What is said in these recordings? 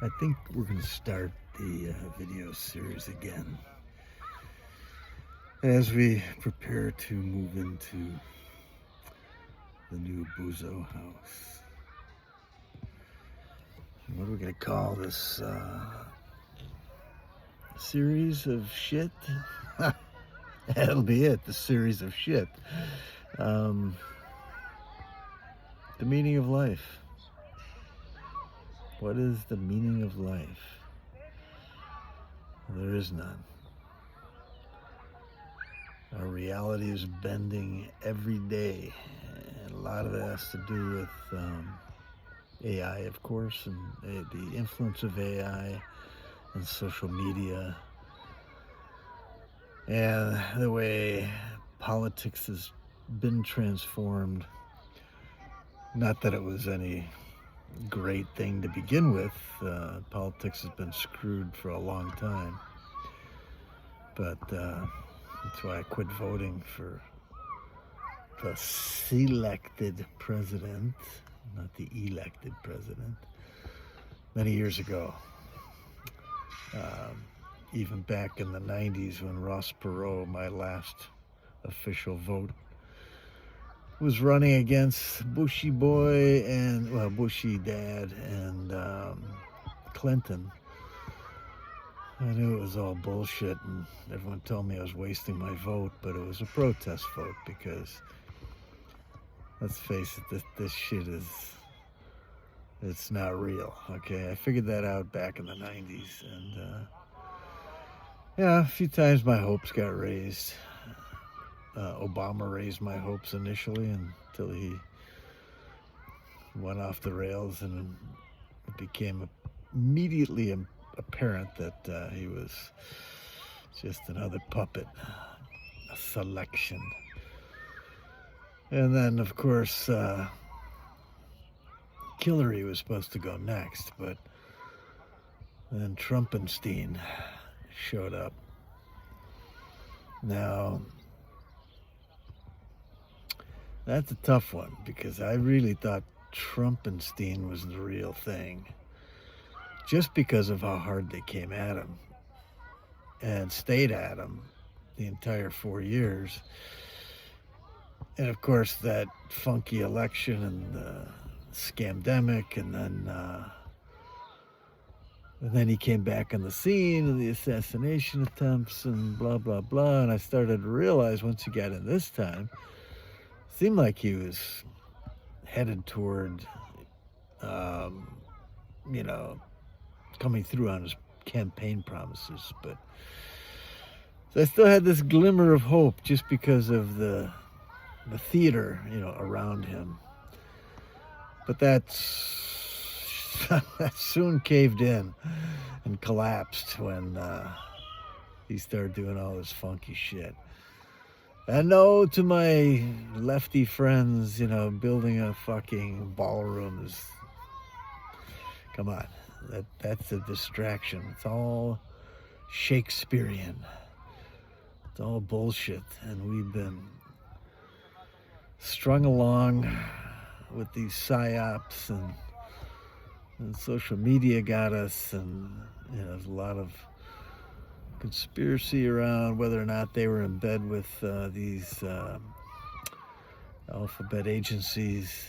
I think we're going to start the video series again as we prepare to move into the new Buzo house. What are we going to call this series of shit? That'll be it, the series of shit. The meaning of life. What is the meaning of life? There is none. Our reality is bending every day, and a lot of it has to do with AI, of course, and the influence of AI and social media, and the way politics has been transformed. Not that it was any great thing to begin with. Politics has been screwed for a long time, but that's why I quit voting for the selected president, not the elected president, many years ago. Even back in the 90s when Ross Perot, my last official vote, was running against Bushy boy and, well, Bushy dad and Clinton. I knew it was all bullshit, and everyone told me I was wasting my vote, but it was a protest vote because, let's face it, this shit it's not real, okay? I figured that out back in the 90s, and yeah, a few times my hopes got raised. Obama raised my hopes initially until he went off the rails, and it became immediately apparent that he was just another puppet, a selection. And then, of course, Hillary was supposed to go next, but then Trumpenstein showed up. Now, that's a tough one because I really thought Trumpenstein was the real thing, just because of how hard they came at him and stayed at him the entire 4 years. And of course, that funky election and the scamdemic, and then he came back on the scene and the assassination attempts and blah, blah, blah. And I started to realize once he got in this time, it seemed like he was headed toward, coming through on his campaign promises. But so I still had this glimmer of hope just because of the theater, around him. But that soon caved in and collapsed when he started doing all this funky shit. And no, to my lefty friends, building a fucking ballroom is, come on, that's a distraction. It's all Shakespearean. It's all bullshit. And we've been strung along with these psyops, and social media got us, and there's a lot of conspiracy around whether or not they were in bed with these alphabet agencies,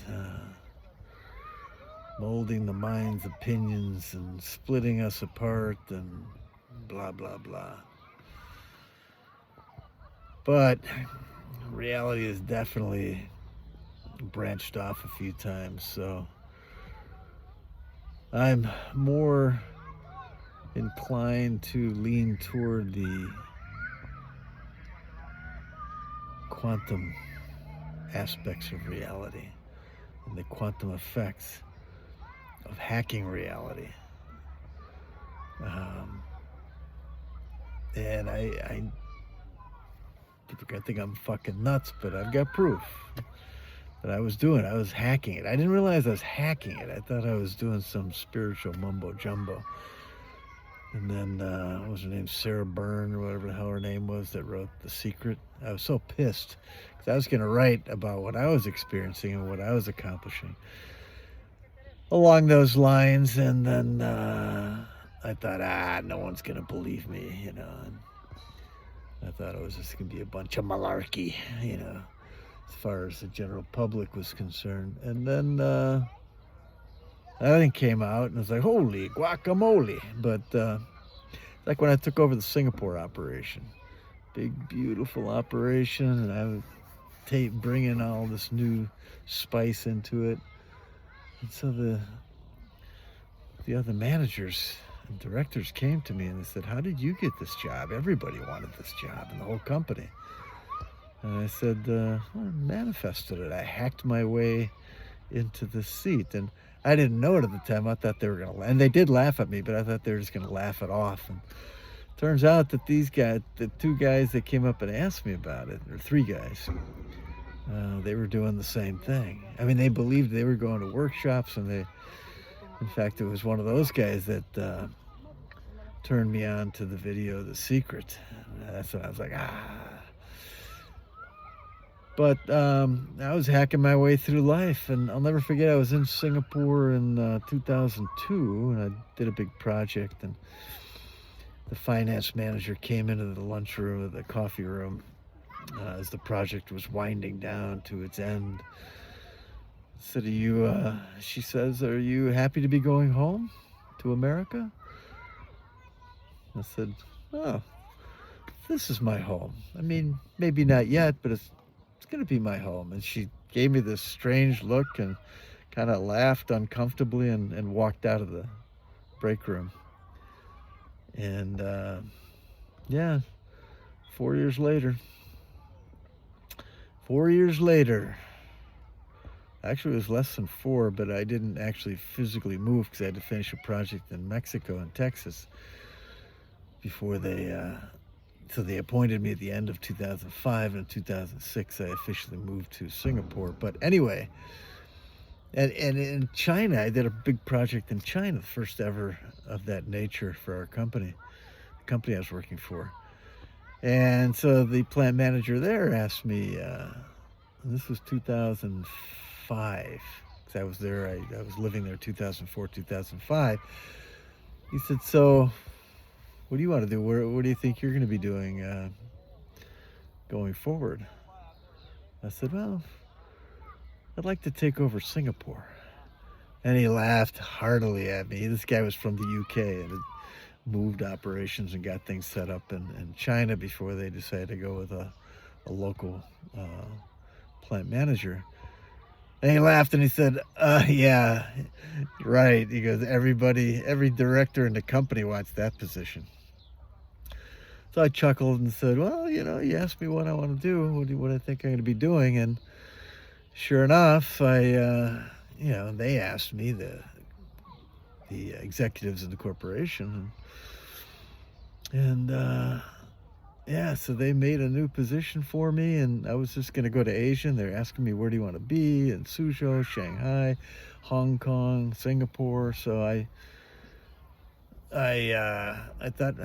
molding the mind's opinions and splitting us apart and blah, blah, blah. But reality is definitely branched off a few times, so I'm more inclined to lean toward the quantum aspects of reality and the quantum effects of hacking reality. And I think I'm fucking nuts, but I've got proof that I was hacking it. I didn't realize I was hacking it. I thought I was doing some spiritual mumbo jumbo. And then, what was her name? Sarah Byrne, or whatever the hell her name was, that wrote The Secret. I was so pissed because I was going to write about what I was experiencing and what I was accomplishing along those lines. And then I thought, no one's gonna believe me, you know. And I thought it was just gonna be a bunch of malarkey, you know, as far as the general public was concerned. And then everything came out, and I was like, holy guacamole! But like when I took over the Singapore operation, big beautiful operation, and I was bringing all this new spice into it, and so the other managers and directors came to me and they said, how did you get this job? Everybody wanted this job in the whole company. And I said, I manifested it. I hacked my way into the seat. And I didn't know it at the time. I thought they were going to, and they did laugh at me, but I thought they were just going to laugh it off. And turns out that these guys, the two guys that came up and asked me about it, or three guys, they were doing the same thing. I mean, they believed they were going to workshops, and in fact, it was one of those guys that turned me on to the video The Secret. That's when I was like, But I was hacking my way through life, and I'll never forget, I was in Singapore in 2002, and I did a big project, and the finance manager came into the lunchroom or the coffee room as the project was winding down to its end. Said, she says, are you happy to be going home to America? I said, oh, this is my home. I mean, maybe not yet, but it's going to be my home. And she gave me this strange look and kind of laughed uncomfortably and walked out of the break room. And yeah, 4 years later, actually it was less than 4, but I didn't actually physically move because I had to finish a project in Mexico and Texas before so they appointed me at the end of 2005, and in 2006 I officially moved to Singapore. But anyway, and in China, I did a big project in China, the first ever of that nature for our company, the company I was working for. And so the plant manager there asked me, this was 2005, because I was there, I was living there 2004, 2005. He said, so what do you want to do? What do you think you're going to be doing going forward? I said, well, I'd like to take over Singapore. And he laughed heartily at me. This guy was from the UK and had moved operations and got things set up in China before they decided to go with a local plant manager. And he laughed and he said, yeah, right. He goes, every director in the company wants that position. So I chuckled and said, well, you know, you asked me what I want to do, what I think I'm going to be doing. And sure enough, they asked me, the executives of the corporation, and so they made a new position for me, and I was just going to go to Asia, and they're asking me, where do you want to be? In Suzhou, Shanghai, Hong Kong, Singapore. So I thought,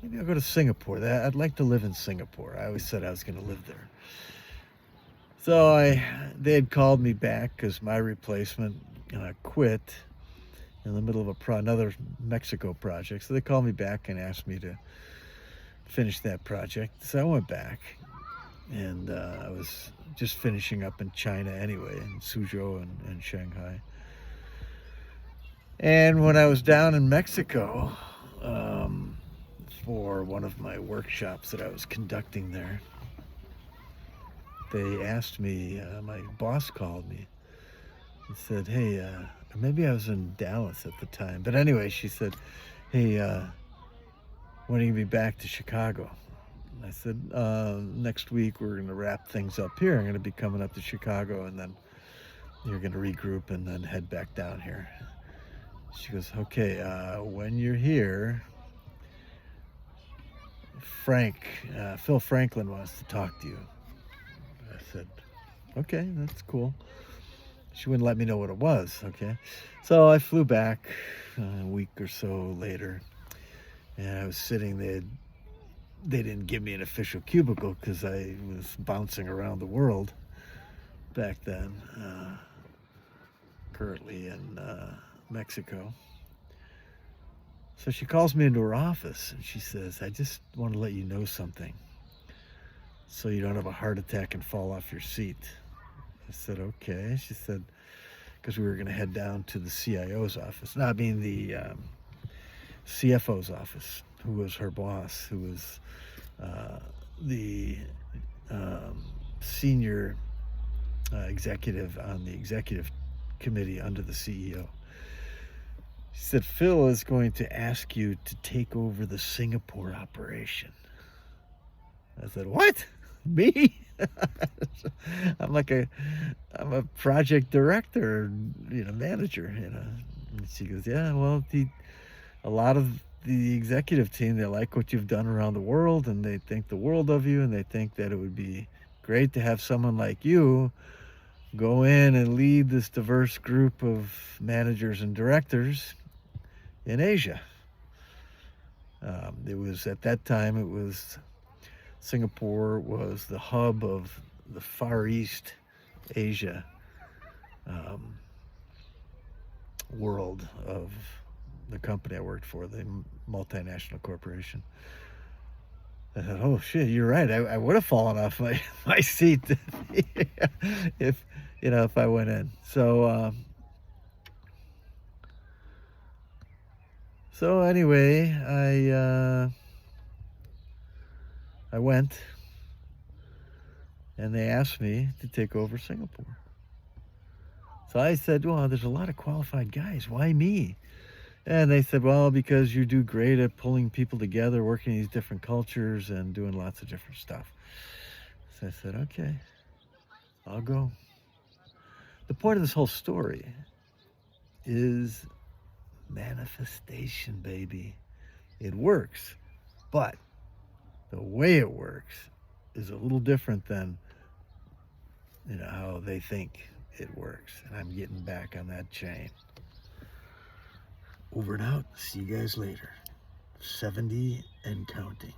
maybe I'll go to Singapore. I'd like to live in Singapore. I always said I was going to live there. So they had called me back because my replacement quit in the middle of another Mexico project. So they called me back and asked me to finish that project. So I went back, and I was just finishing up in China anyway, in Suzhou and Shanghai. And when I was down in Mexico for one of my workshops that I was conducting there, they asked me, my boss called me and said, hey, maybe I was in Dallas at the time. But anyway, she said, hey, when are you going to be back to Chicago? And I said, next week we're going to wrap things up here. I'm going to be coming up to Chicago, and then you're going to regroup and then head back down here. She goes, okay, when you're here, Phil Franklin wants to talk to you. I said, okay, that's cool. She wouldn't let me know what it was, okay? So I flew back a week or so later, and I was sitting there. They didn't give me an official cubicle because I was bouncing around the world back then, currently in Mexico. So she calls me into her office and she says, I just want to let you know something so you don't have a heart attack and fall off your seat. I said, okay. She said, because we were going to head down to the CIO's office. No, I mean the CFO's office, who was her boss, who was the senior executive on the executive committee under the CEO. She said, Phil is going to ask you to take over the Singapore operation. I said, what? Me? I'm a project director, manager, And she goes, yeah, well, a lot of the executive team, they like what you've done around the world and they think the world of you and they think that it would be great to have someone like you go in and lead this diverse group of managers and directors in Asia. It was at that time, Singapore was the hub of the Far East Asia world of the company I worked for, the multinational corporation. I thought, oh shit, you're right. I would have fallen off my seat if I went in. So anyway, I went, and they asked me to take over Singapore. So I said, well, there's a lot of qualified guys. Why me? And they said, well, because you do great at pulling people together, working these different cultures and doing lots of different stuff. So I said, okay, I'll go. The point of this whole story is manifestation, baby. It works, but the way it works is a little different than how they think it works. And I'm getting back on that chain. Over and out. See you guys later. 70 and counting.